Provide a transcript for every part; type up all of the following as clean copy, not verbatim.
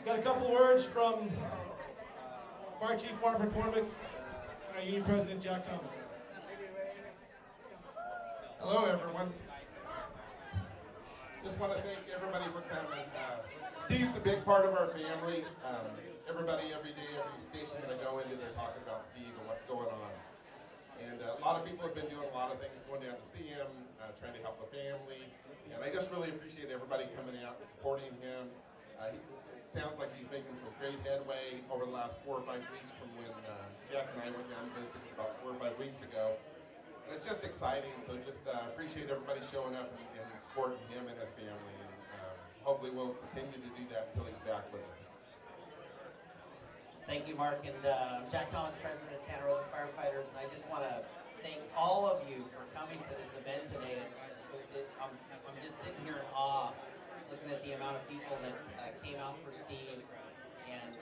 Got a couple words from Fire Chief Mark McCormick and our Union President Jack Thomas. Hello, everyone. Just want to thank everybody for coming. Steve's a big part of our family. Everybody, every day, every station that I go into, they're talking about Steve and what's going on. And a lot of people have been doing a lot of things, going down to see him, trying to help the family. And I just really appreciate everybody coming out and supporting him. It sounds like he's making some great headway over the last 4 or 5 weeks from when Jack and I went down and visited about 4 or 5 weeks ago. And it's just exciting, so just appreciate everybody showing up and supporting him and his family. And hopefully we'll continue to do that until he's back with us. Thank you, Mark. And I'm Jack Thomas, President of Santa Rosa Firefighters, and I just want to thank all of you for coming to this event today. I'm just sitting here in awe, looking at the amount of people that came out for Steve. And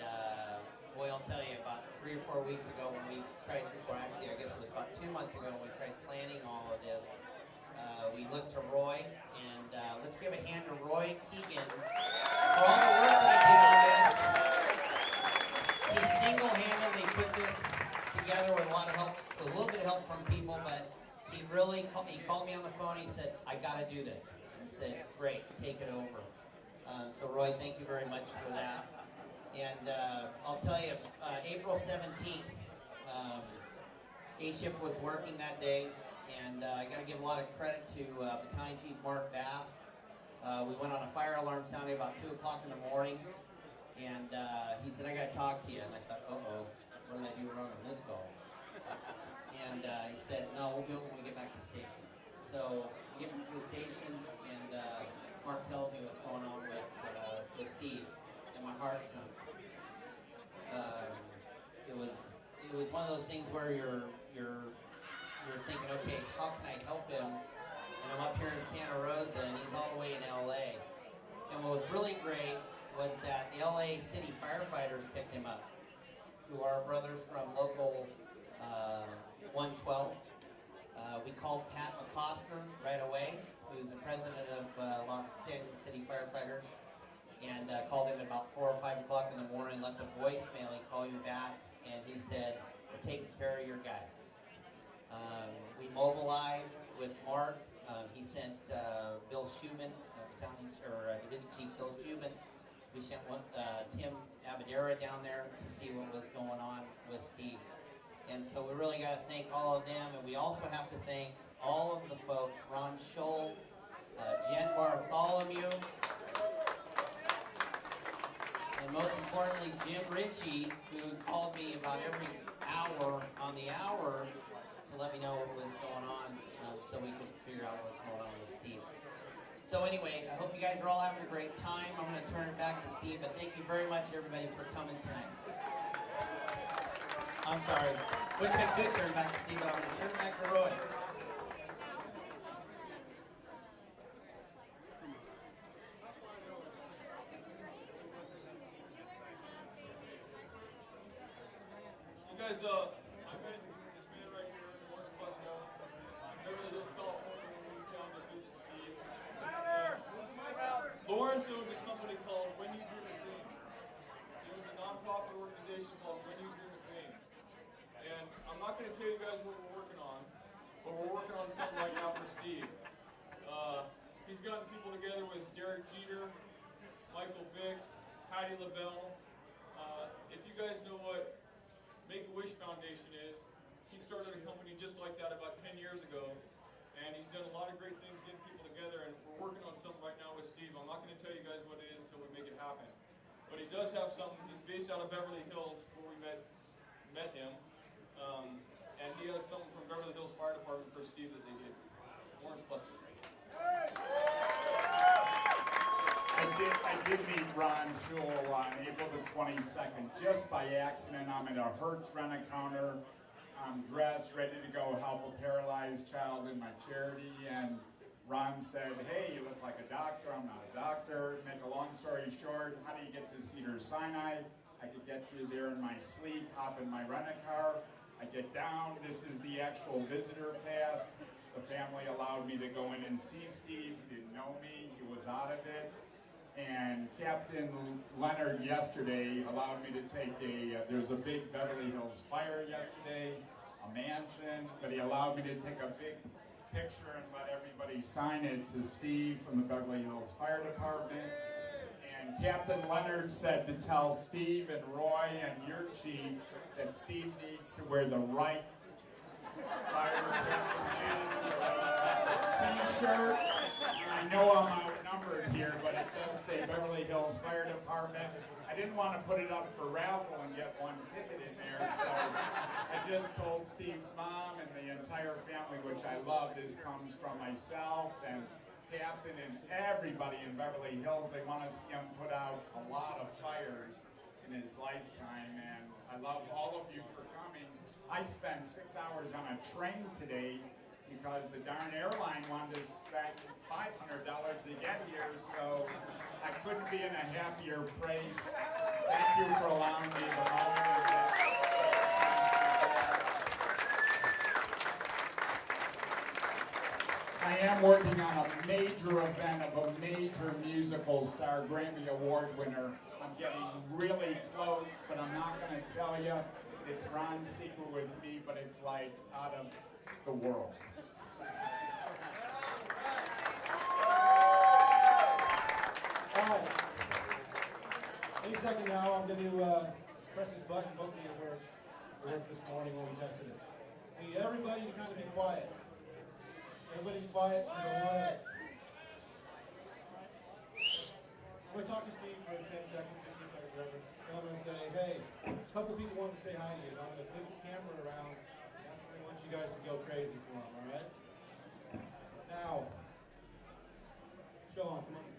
boy, I'll tell you, about 3 or 4 weeks ago when we tried, or actually I guess it was about 2 months ago when we tried planning all of this, we looked to Roy, and let's give a hand to Roy Keegan for all the work that he did on this. He single-handedly put this together with a lot of help, a little bit of help from people, but he really he called me on the phone. He said, "I got to do this." I said, "Great, take it over." So Roy, thank you very much for that. And I'll tell you, April 17th, A-Shift was working that day, and I got to give a lot of credit to Battalion Chief Mark Bask. We went on a fire alarm sounding about 2 o'clock in the morning, and he said, "I got to talk to you." And I thought, uh-oh, what did I do wrong on this call? And he said, "No, we'll do it when we get back to the station." So we get back to the station, and Mark tells me what's going on with Steve, and my heart sunk. It was one of those things where you're thinking, okay, how can I help him? And I'm up here in Santa Rosa, and he's all the way in LA. And what was really great was that the LA City firefighters picked him up, who are brothers from local 112. We called Pat McCosker right away, who's the president of Los Angeles City Firefighters, and called him at about 4 or 5 o'clock in the morning, left a voicemail. He called me back, and he said, "We're taking care of your guy." We mobilized with Mark. He sent Bill Schumann, Division Chief Bill Schumann. We sent Tim Abadera down there to see what was going on with Steve. And so we really got to thank all of them. And we also have to thank all of the folks, Ron Scholl, Jen Bartholomew, and most importantly, Jim Ritchie, who called me about every hour on the hour to let me know what was going on, so we could figure out what's going on with Steve. So anyway, I hope you guys are all having a great time. I'm going to turn it back to Steve, but thank you very much, everybody, for coming tonight. I'm sorry. Wish I could turn back to Steve, but I'm going to turn it back to Roy. You guys, I met this man right here, Lawrence Plesko, in Beverly Hills, California, when we were down to visit Steve. Lawrence owns a company called When You Dream a Dream. He owns a nonprofit organization called When You Dream a Dream. And I'm not going to tell you guys what we're working on, but we're working on something right now for Steve. He's gotten people together with Derek Jeter, Michael Vick, Patty LaBelle. If you guys know what Make-A-Wish Foundation is, he started a company just like that about 10 years ago, and he's done a lot of great things getting people together, and we're working on something right now with Steve. I'm not going to tell you guys what it is until we make it happen. But he does have something. He's based out of Beverly Hills, where we met him, and he has something from Beverly Hills Fire Department for Steve that they did. Lawrence Plesko. I did meet Ron Scholl on April the 22nd, just by accident. I'm at a Hertz rent-a-counter. I'm dressed, ready to go help a paralyzed child in my charity, and Ron said, "Hey, you look like a doctor." I'm not a doctor. Make a long story short, how do you get to Cedars-Sinai? I could get you there in my sleep, hop in my rent-a-car. I get down. This is the actual visitor pass. The family allowed me to go in and see Steve. He didn't know me. He was out of it. And Captain Leonard yesterday allowed me to take there was a big Beverly Hills fire yesterday, a mansion, but he allowed me to take a big picture and let everybody sign it to Steve from the Beverly Hills Fire Department. And Captain Leonard said to tell Steve and Roy and your chief that Steve needs to wear the right fire captain hat, t-shirt. I know I'm outnumbered here, but it does say Beverly Hills Fire Department. I didn't want to put it up for raffle and get one ticket in there, so I just told Steve's mom and the entire family, which I love. This comes from myself and Captain and everybody in Beverly Hills. They want to see him put out a lot of fires in his lifetime, and I love all of you for coming. I spent 6 hours on a train today because the darn airline wanted to spend $500 to get here, so I couldn't be in a happier place. Thank you for allowing me the moment of this. I am working on a major event of a major musical star, Grammy Award winner. I'm getting really close, but I'm not going to tell you. It's Ron Seeker with me, but it's like out of the world. Alright. Any second now, I'm going to press this button. Hopefully it works. It worked this morning when we tested it. I need everybody to kind of be quiet. Everybody be quiet. I'm going to talk to Steve for 10 seconds, 15 seconds, whatever. And I'm going to say, hey, a couple people want to say hi to you. And I'm going to flip the camera around. That's what I want you guys to go crazy for them, alright? Now, Sean, come on.